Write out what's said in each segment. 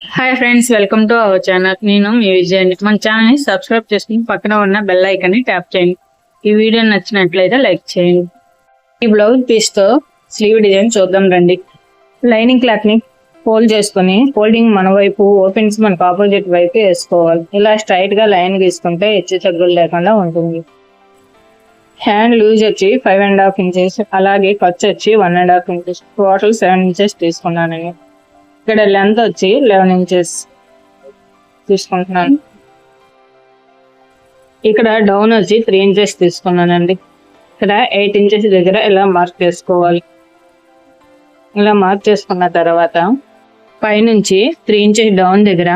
Hi friends, welcome to our channel. నేను మీ విజయ్. మన ఛానల్ని సబ్స్క్రైబ్ చేసుకుని పక్కన ఉన్న బెల్ ఐకాన్ని ట్యాప్ చేయండి. ఈ వీడియో నచ్చినట్లయితే లైక్ చేయండి. ఈ బ్లౌజ్ పీస్తో స్లీవ్ డిజైన్ చూద్దాం రండి. లైనింగ్ క్లాత్ని ఫోల్డ్ చేసుకుని ఫోల్డింగ్ మన వైపు, ఓపెన్స్ మనకు ఆపోజిట్ వైపు వేసుకోవాలి. ఇలా స్ట్రైట్గా లైన్ గీసుకుంటే హెచ్చు తగ్గులు లేకుండా ఉంటుంది. హ్యాండ్ లూజ్ వచ్చి 5.5 ఇంచెస్, అలాగే ఖర్చు వచ్చి 1.5 ఇంచెస్, టోటల్ 7 ఇంచెస్ తీసుకున్నానండి. ఇక్కడ లెంత్ వచ్చి 11 ఇంచెస్ తీసుకుంటున్నాను. ఇక్కడ డౌన్ వచ్చి 3 ఇంచెస్ తీసుకున్నానండి. ఇక్కడ 8 ఇంచెస్ దగ్గర ఇలా మార్క్ చేసుకోవాలి. ఇలా మార్క్ చేసుకున్న తర్వాత పైనుంచి 3 ఇంచెస్ డౌన్ దగ్గర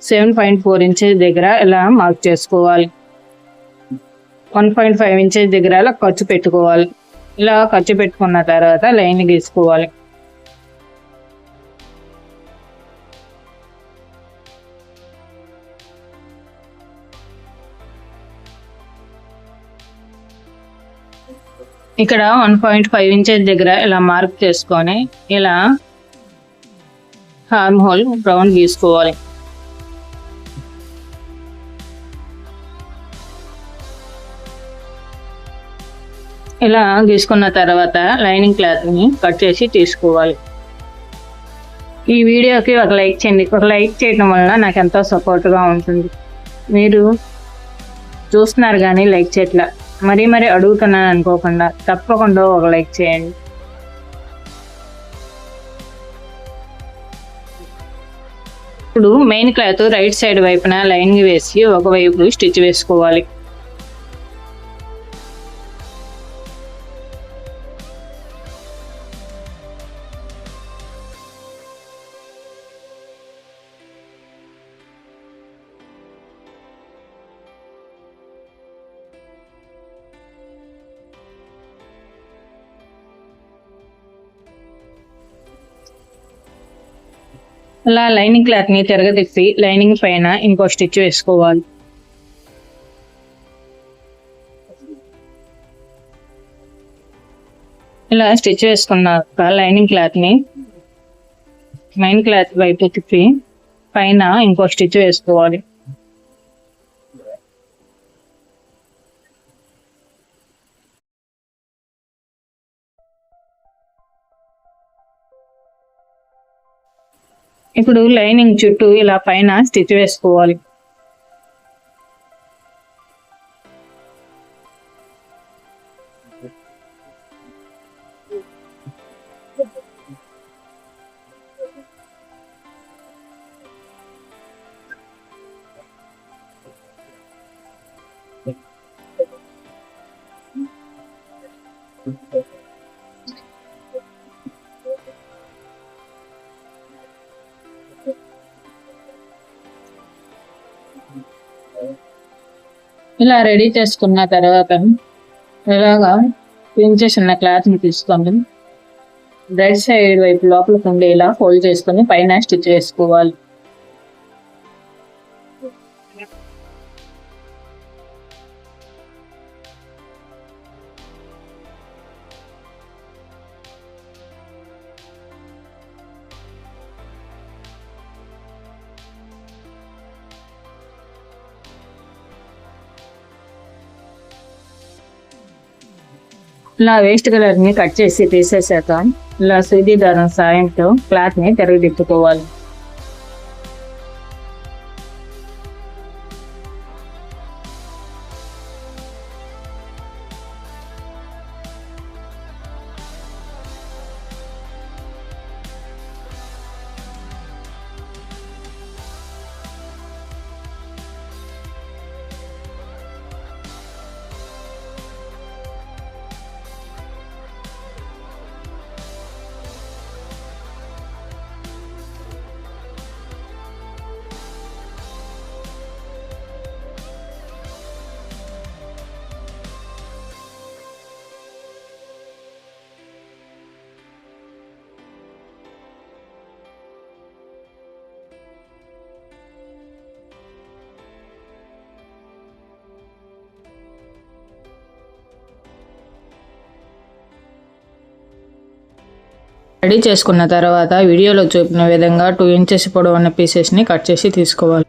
7.4 ఇంచెస్ దగ్గర ఇలా మార్క్ చేసుకోవాలి. 1.5 ఇంచెస్ దగ్గర ఇలా ఖర్చు పెట్టుకోవాలి. ఇలా ఖర్చు పెట్టుకున్న తర్వాత లైన్ గీసుకోవాలి. ఇక్కడ 1.5 ఇంచెస్ దగ్గర ఇలా మార్క్ చేసుకొని ఇలా హార్మ్ హోల్ రౌండ్ గీసుకోవాలి. ఇలా గీసుకున్న తర్వాత లైనింగ్ క్లాత్ని కట్ చేసి తీసుకోవాలి. ఈ వీడియోకి ఒక లైక్ చేయండి. ఒక లైక్ చేయడం వల్ల నాకు ఎంతో సపోర్ట్గా ఉంటుంది. మీరు చూస్తున్నారు కానీ లైక్ చేయట్లా, మరీ అడుగుతున్నాను అనుకోకుండా తప్పకుండా ఒక లైక్ చేయండి. ఇప్పుడు మెయిన్ క్లాత్ రైట్ సైడ్ వైపున లైన్ వేసి ఒకవైపు స్టిచ్ వేసుకోవాలి. అలా లైనింగ్ క్లాత్ ని తిరగతిప్పి లైనింగ్ పైన ఇంకో స్టిచ్ వేసుకోవాలి. ఇలా స్టిచ్ వేసుకున్నాక లైనింగ్ క్లాత్ ని మెయిన్ క్లాత్ వైపు తిప్పి పైన ఇంకో స్టిచ్ వేసుకోవాలి. ఇప్పుడు లైనింగ్ చుట్టూ ఇలా పైన స్టిచ్ వేసుకోవాలి. ఇలా రెడీ చేసుకున్న తర్వాత ఇలాగా ఇంచెస్ ఉన్న క్లాత్ని తీసుకోండి. రైట్ సైడ్ వైపు లోపలికి ఉండి ఇలా ఫోల్డ్ చేసుకొని పైన స్టిచ్ వేసుకోవాలి. ఇలా వేస్ట్ కలర్ ని కట్ చేసి తీసేసాక ఇలా సూది దారం సాయంతో క్లాత్ ని తిరగదిప్పుకోవాలి. రెడీ చేసుకున్న తర్వాత వీడియోలో చూపిన విధంగా 2 ఇంచెస్ పొడవు ఉన్న పీసెస్ని కట్ చేసి తీసుకోవాలి.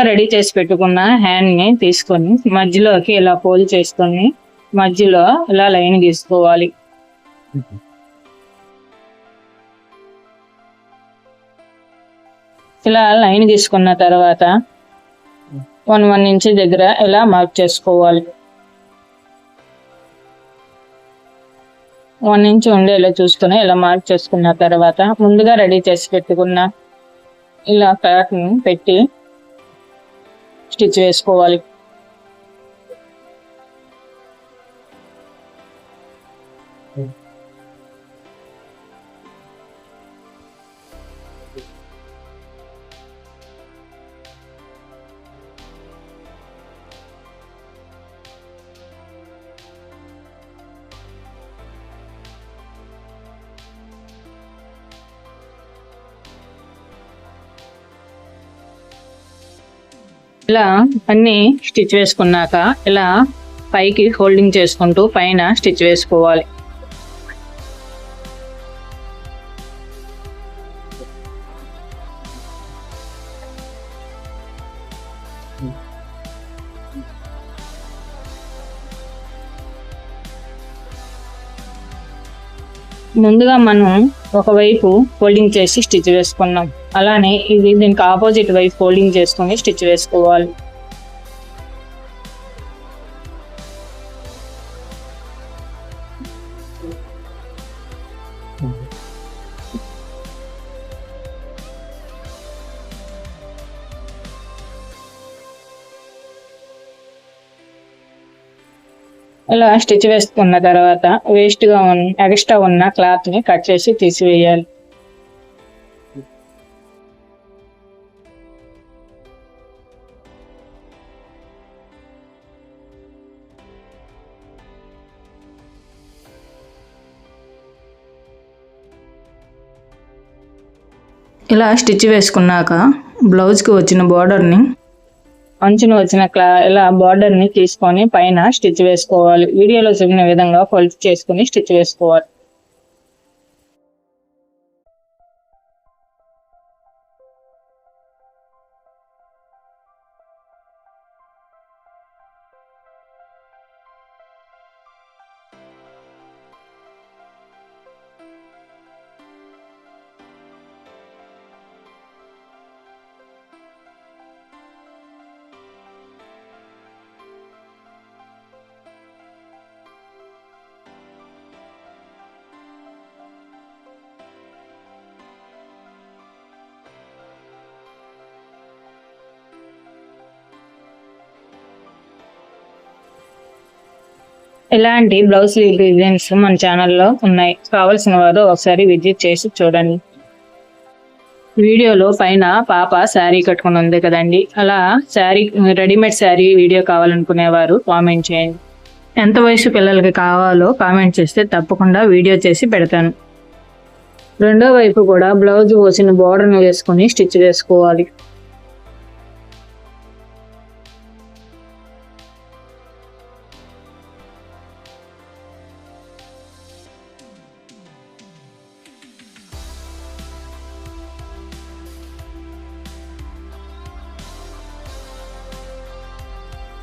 రెడీ చేసి పెట్టుకున్న హ్యాండ్ ని తీసుకొని మధ్యలోకి ఇలా ఫోల్డ్ చేసుకొని మధ్యలో ఇలా లైన్ గీసుకోవాలి. ఇలా లైన్ గీసుకున్న తర్వాత 1 ఇంచ్ దగ్గర ఇలా మార్క్ చేసుకోవాలి. 1 ఇంచ్ ఉండేలా చూసుకొని ఇలా మార్క్ చేసుకున్న తర్వాత ముందుగా రెడీ చేసి పెట్టుకున్న ఇలా క్లాత్ ని పెట్టి స్టిచ్ వేసుకోవాలి. ఇలా అన్ని స్టిచ్ వేసుకున్నాక ఇలా పైకి హోల్డింగ్ చేసుకుంటూ పైన స్టిచ్ వేసుకోవాలి. ముందుగా మనం ఒకవైపు ఫోల్డింగ్ చేసి స్టిచ్ వేసుకున్నాం. అలానే దీనికి ఆపోజిట్ వైపు ఫోల్డింగ్ చేసుకొని స్టిచ్ వేసుకోవాలి. ఇలా స్టిచ్ వేసుకున్న తర్వాత ఎక్స్ట్రా ఉన్న క్లాత్ ని కట్ చేసి తీసివేయాలి. ఇలా స్టిచ్ వేసుకున్నాక బ్లౌజ్కి వచ్చిన బార్డర్ని అంచున వచ్చిన ఇలా బార్డర్ని తీసుకొని పైన స్టిచ్ వేసుకోవాలి. వీడియోలో చూపిన విధంగా ఫోల్డ్ చేసుకుని స్టిచ్ వేసుకోవాలి. ఇలాంటి బ్లౌజ్ డిజైన్స్ మన ఛానల్లో ఉన్నాయి. కావాల్సిన వారు ఒకసారి విజిట్ చేసి చూడండి. వీడియోలో పైన పాప శారీ కట్టుకుని ఉంది కదండి, అలా శారీ రెడీమేడ్ శారీ వీడియో కావాలనుకునేవారు కామెంట్ చేయండి. ఎంత వయసు పిల్లలకి కావాలో కామెంట్ చేస్తే తప్పకుండా వీడియో చేసి పెడతాను. రెండో వైపు కూడా బ్లౌజ్ పోసిన బోర్డర్ని వేసుకొని స్టిచ్ వేసుకోవాలి.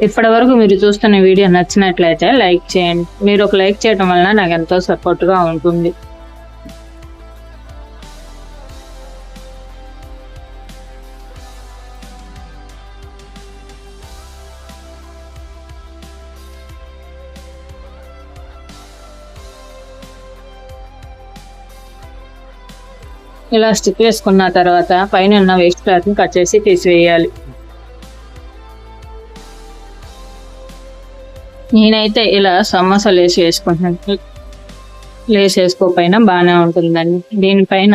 ఇప్పటి వరకు మీరు చూస్తున్న వీడియో నచ్చినట్లయితే లైక్ చేయండి. మీరు ఒక లైక్ చేయడం వలన నాకు ఎంతో సపోర్ట్గా ఉంటుంది. ఇలా స్టిచ్ వేసుకున్న తర్వాత పైన ఉన్న వేస్ట్ క్లాత్ని కట్ చేసి తీసివేయాలి. నేనైతే ఇలా సమోసా లేస్ వేసుకుంటున్నాను. లేస్ వేసుకోకపోయినా బాగానే ఉంటుందండి. దీనిపైన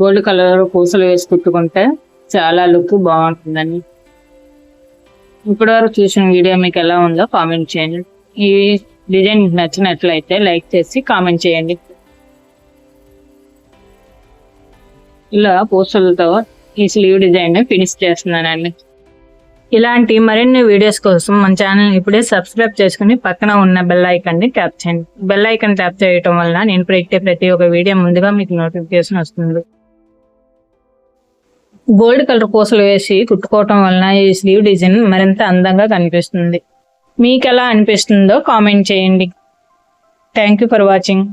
గోల్డ్ కలర్ పూసలు వేసి కుట్టుకుంటే చాలా లుక్ బాగుంటుందని. ఇప్పటివరకు చూసిన వీడియో మీకు ఎలా ఉందో కామెంట్ చేయండి. ఈ డిజైన్ మీకు నచ్చినట్లయితే లైక్ చేసి కామెంట్ చేయండి. ఇలా పూసలతో ఈ స్లీవ్ డిజైన్ ఫినిష్ చేస్తున్నానండి. ఇలాంటి మరిన్ని వీడియోస్ కోసం మన ఛానల్ ఇప్పుడే సబ్స్క్రైబ్ చేసుకుని పక్కన ఉన్న బెల్ ఐకాన్ ని ట్యాప్ చేయండి. బెల్ ఐకాన్ ట్యాప్ చేయడం వల్ల నేను పెట్టే ప్రతి ఒక్క వీడియో ముందుగా మీకు నోటిఫికేషన్ వస్తుంది. గోల్డ్ కలర్ పూసలు వేసి కుట్టుకోవటం వలన ఈ స్లీవ్ డిజైన్ మరింత అందంగా కనిపిస్తుంది. మీకు ఎలా అనిపిస్తుందో కామెంట్ చేయండి. Thank you for watching.